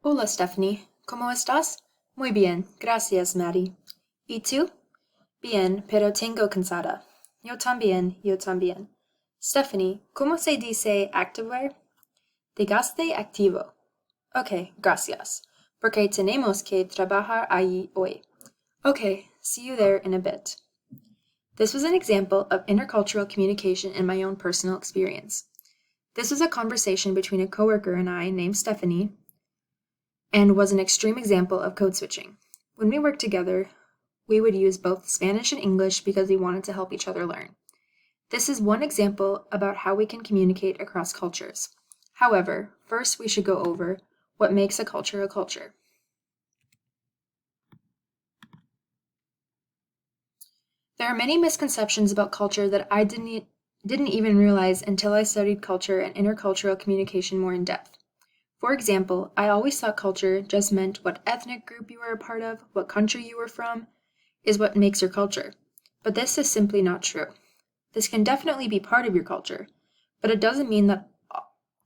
Hola Stephanie, ¿cómo estás? Muy bien, gracias Maddie. ¿Y tú? Bien, pero tengo cansada. Yo también, yo también. Stephanie, ¿cómo se dice activewear? Digaste activo. Ok, gracias. Porque tenemos que trabajar allí hoy. Okay, see you there in a bit. This was an example of intercultural communication in my own personal experience. This was a conversation between a coworker and I named Stephanie, and was an extreme example of code switching. When we worked together, we would use both Spanish and English because we wanted to help each other learn. This is one example about how we can communicate across cultures. However, first we should go over what makes a culture a culture. There are many misconceptions about culture that I didn't even realize until I studied culture and intercultural communication more in depth. For example, I always thought culture just meant what ethnic group you were a part of, what country you were from, is what makes your culture. But this is simply not true. This can definitely be part of your culture, but it doesn't mean that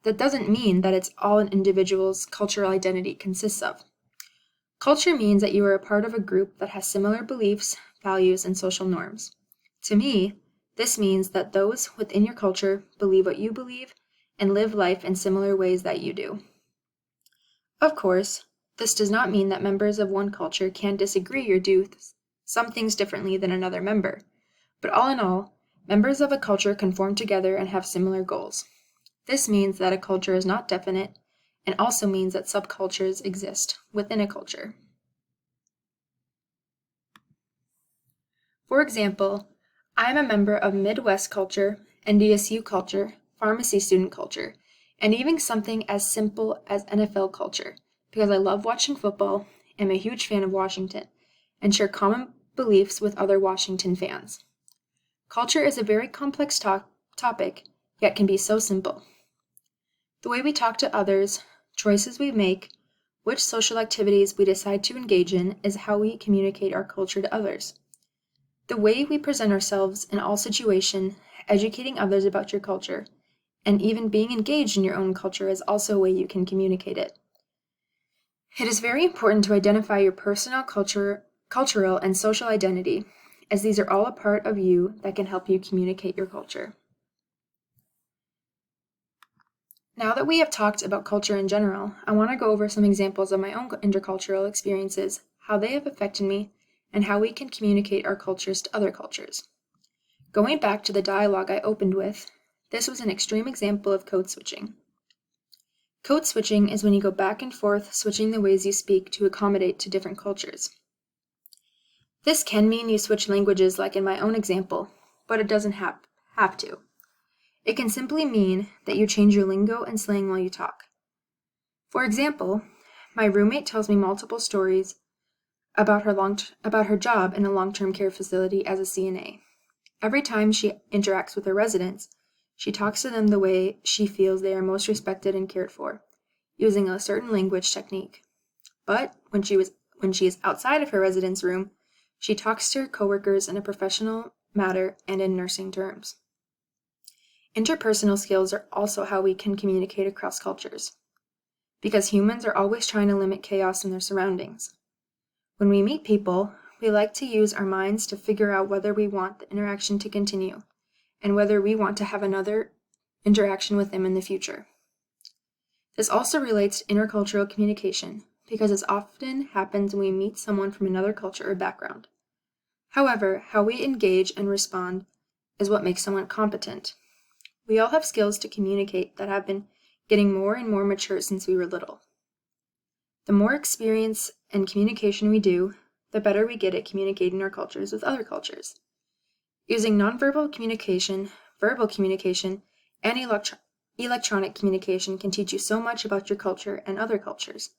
it's all an individual's cultural identity consists of. Culture means that you are a part of a group that has similar beliefs, values, and social norms. To me, this means that those within your culture believe what you believe and live life in similar ways that you do. Of course, this does not mean that members of one culture can disagree or do some things differently than another member, but all in all, members of a culture conform together and have similar goals. This means that a culture is not definite and also means that subcultures exist within a culture. For example, I am a member of Midwest culture, NDSU culture, pharmacy student culture, and even something as simple as NFL culture, because I love watching football, am a huge fan of Washington, and share common beliefs with other Washington fans. Culture is a very complex topic, yet can be so simple. The way we talk to others, choices we make, which social activities we decide to engage in is how we communicate our culture to others. The way we present ourselves in all situations, educating others about your culture, and even being engaged in your own culture is also a way you can communicate it. It is very important to identify your personal cultural and social identity, as these are all a part of you that can help you communicate your culture. Now that we have talked about culture in general, I want to go over some examples of my own intercultural experiences, how they have affected me, and how we can communicate our cultures to other cultures. Going back to the dialogue I opened with, this was an extreme example of code switching. Code switching is when you go back and forth switching the ways you speak to accommodate to different cultures. This can mean you switch languages like in my own example, but it doesn't have to. It can simply mean that you change your lingo and slang while you talk. For example, my roommate tells me multiple stories about her job in a long-term care facility as a CNA. Every time she interacts with her residents, she talks to them the way she feels they are most respected and cared for, using a certain language technique. But when she is outside of her residence room, she talks to her coworkers in a professional manner and in nursing terms. Interpersonal skills are also how we can communicate across cultures, because humans are always trying to limit chaos in their surroundings. When we meet people, we like to use our minds to figure out whether we want the interaction to continue, and whether we want to have another interaction with them in the future. This also relates to intercultural communication, because this often happens when we meet someone from another culture or background. However, how we engage and respond is what makes someone competent. We all have skills to communicate that have been getting more and more mature since we were little. The more experience and communication we do, the better we get at communicating our cultures with other cultures. Using nonverbal communication, verbal communication, and electronic communication can teach you so much about your culture and other cultures.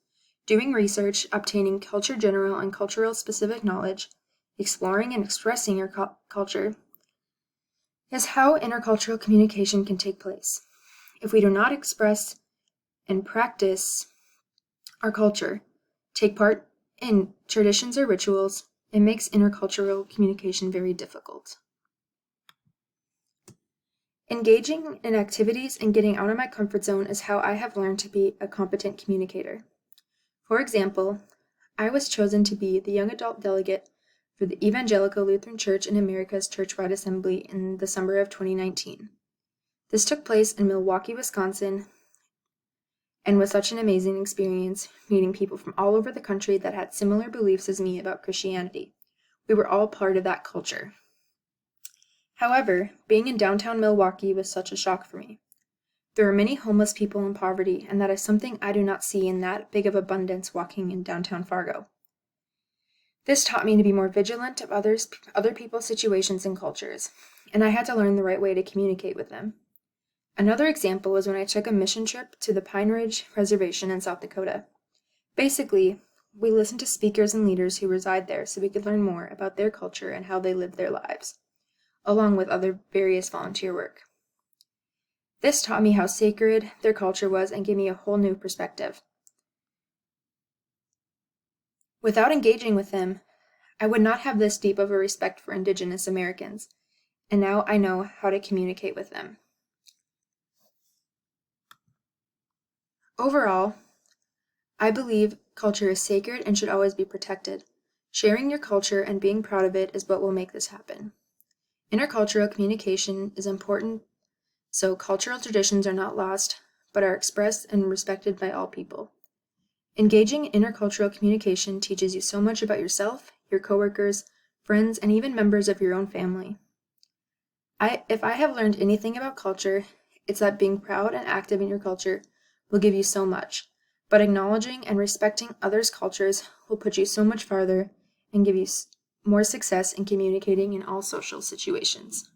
Doing research, obtaining culture general and cultural specific knowledge, exploring and expressing your culture is how intercultural communication can take place. If we do not express and practice our culture, take part in traditions or rituals, it makes intercultural communication very difficult. Engaging in activities and getting out of my comfort zone is how I have learned to be a competent communicator. For example, I was chosen to be the young adult delegate for the Evangelical Lutheran Church in America's Churchwide Assembly in the summer of 2019. This took place in Milwaukee, Wisconsin, and was such an amazing experience, meeting people from all over the country that had similar beliefs as me about Christianity. We were all part of that culture. However, being in downtown Milwaukee was such a shock for me. There are many homeless people in poverty, and that is something I do not see in that big of abundance walking in downtown Fargo. This taught me to be more vigilant of other people's situations and cultures, and I had to learn the right way to communicate with them. Another example was when I took a mission trip to the Pine Ridge Reservation in South Dakota. Basically, we listened to speakers and leaders who reside there so we could learn more about their culture and how they live their lives, along with other various volunteer work. This taught me how sacred their culture was and gave me a whole new perspective. Without engaging with them, I would not have this deep of a respect for Indigenous Americans, and now I know how to communicate with them. Overall, I believe culture is sacred and should always be protected. Sharing your culture and being proud of it is what will make this happen. Intercultural communication is important, so cultural traditions are not lost, but are expressed and respected by all people. Engaging in intercultural communication teaches you so much about yourself, your coworkers, friends, and even members of your own family. If I have learned anything about culture, it's that being proud and active in your culture will give you so much, but acknowledging and respecting others' cultures will put you so much farther and give you more success in communicating in all social situations.